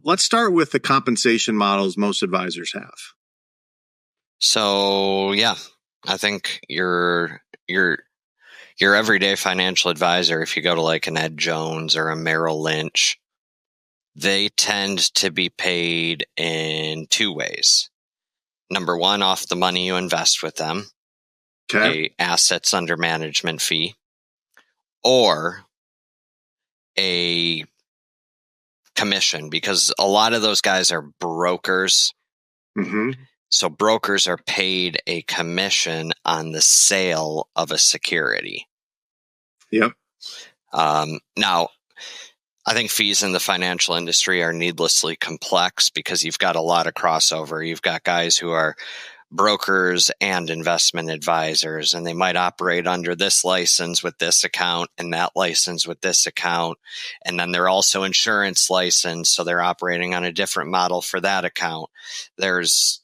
let's start with the compensation models most advisors have. So yeah, I think your everyday financial advisor, if you go to like an Ed Jones or a Merrill Lynch, they tend to be paid in two ways. Number one, off the money you invest with them, a assets under management fee, or a commission, because a lot of those guys are brokers. Mm-hmm. So brokers are paid a commission on the sale of a security. Yep. Now, I think fees in the financial industry are needlessly complex because you've got a lot of crossover. You've got guys who are brokers and investment advisors, and they might operate under this license with this account and that license with this account. And then they're also insurance licensed, so they're operating on a different model for that account. There's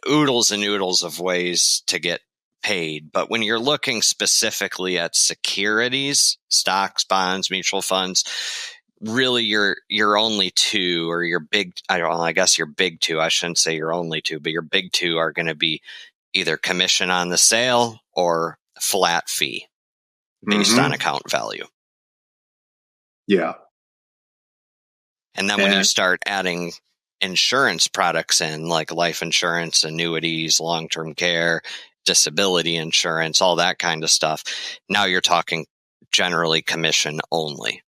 oodles and oodles of ways to get paid. But when you're looking specifically at securities, stocks, bonds, mutual funds, really your only two, or your big, I guess your big two, I shouldn't say your only two, but your big two are going to be either commission on the sale or flat fee based on account value. Yeah. And then when you start adding insurance products in, like life insurance, annuities, long-term care, disability insurance, all that kind of stuff, now you're talking generally commission only.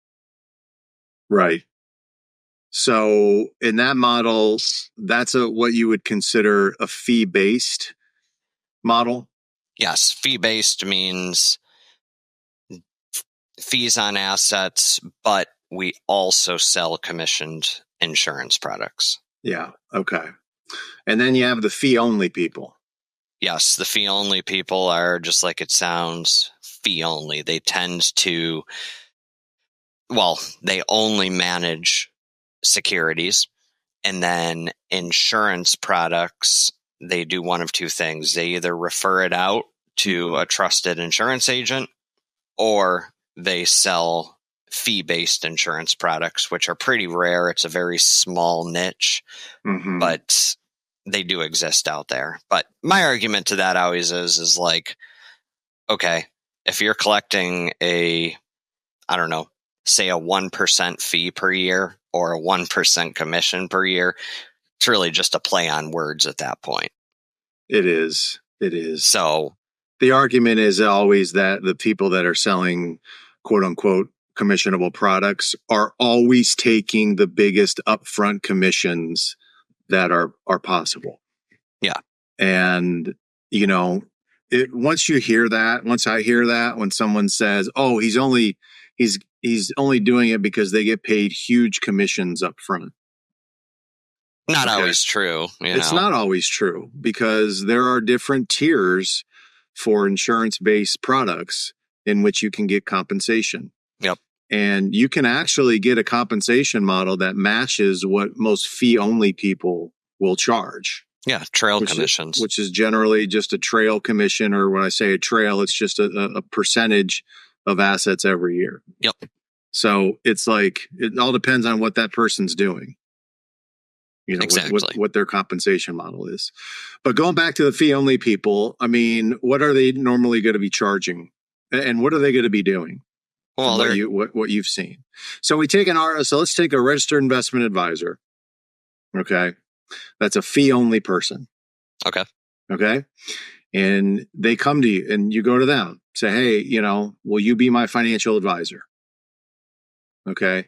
Right. So in that model, that's what you would consider a fee-based model? Yes. Fee-based means fees on assets, but we also sell commissioned insurance products. Yeah. Okay. And then you have the fee-only people. Yes. The fee-only people are, just like it sounds, fee-only. They tend to, they only manage securities, and then insurance products, they do one of two things. They either refer it out to a trusted insurance agent, or they sell fee-based insurance products, which are pretty rare. It's a very small niche, but they do exist out there. But my argument to that always is like, okay, if you're collecting say a 1% fee per year or a 1% commission per year, it's really just a play on words at that point. It is. So the argument is always that the people that are selling quote unquote commissionable products are always taking the biggest upfront commissions that are possible. Yeah. And, once I hear that, when someone says, oh, he's only doing it because they get paid huge commissions up front. Not always true. It's not always true, because there are different tiers for insurance-based products in which you can get compensation. Yep. And you can actually get a compensation model that matches what most fee-only people will charge. Yeah, trail commissions. Which is generally just a trail commission, or when I say a trail, it's just a percentage of assets every year. Yep. So it's like, it all depends on what that person's doing. Exactly. What their compensation model is. But going back to the fee-only people, I mean, what are they normally going to be charging? And what are they going to be doing? Well, what you've seen. So let's take a registered investment advisor. Okay. That's a fee-only person. Okay. Okay. And they come to you and you go to them, say, hey, will you be my financial advisor? Okay.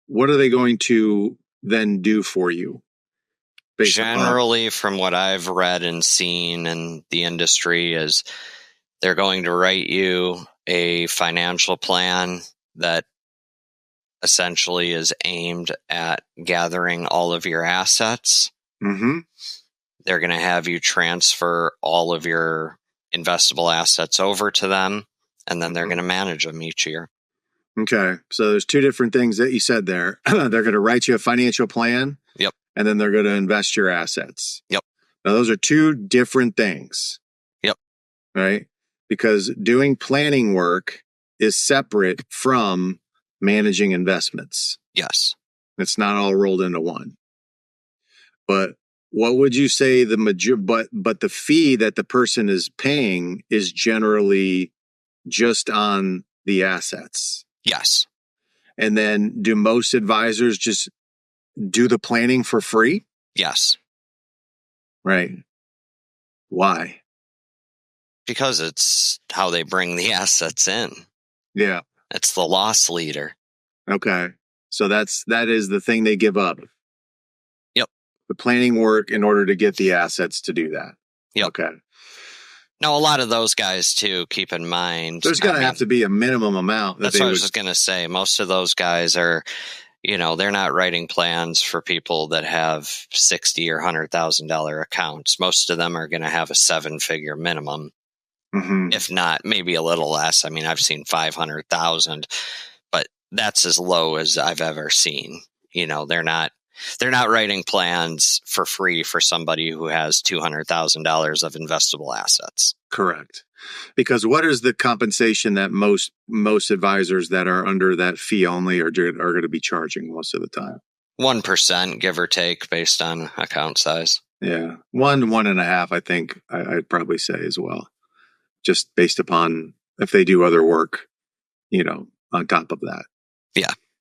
What are they going to then do for you? Generally, from what I've read and seen in the industry, is they're going to write you a financial plan that essentially is aimed at gathering all of your assets. Mm-hmm. They're going to have you transfer all of your investable assets over to them, and then they're going to manage them each year. Okay. So there's two different things that you said there. They're going to write you a financial plan. Yep. And then they're going to invest your assets. Yep. Now, those are two different things. Yep. Right? Because doing planning work is separate from managing investments. Yes. It's not all rolled into one. But what would you say but the fee that the person is paying is generally just on the assets? Yes. And then do most advisors just do the planning for free? Yes. Right. Why? Because it's how they bring the assets in. Yeah. It's the loss leader. Okay. So that is the thing they give up. Yep. The planning work in order to get the assets to do that. Yep. Okay. Now, a lot of those guys, too, keep in mind. There's going to have to be a minimum amount. That's what I was just going to say. Most of those guys are, they're not writing plans for people that have $60,000 or $100,000 accounts. Most of them are going to have a 7-figure minimum. Mm-hmm. If not, maybe a little less. I mean, I've seen 500,000, but that's as low as I've ever seen. They're not writing plans for free for somebody who has $200,000 of investable assets. Correct. Because what is the compensation that most advisors that are under that fee only are going to be charging most of the time? 1%, give or take, based on account size. Yeah, 1.5. I think I'd probably say as well, just based upon if they do other work, on top of that. Yeah.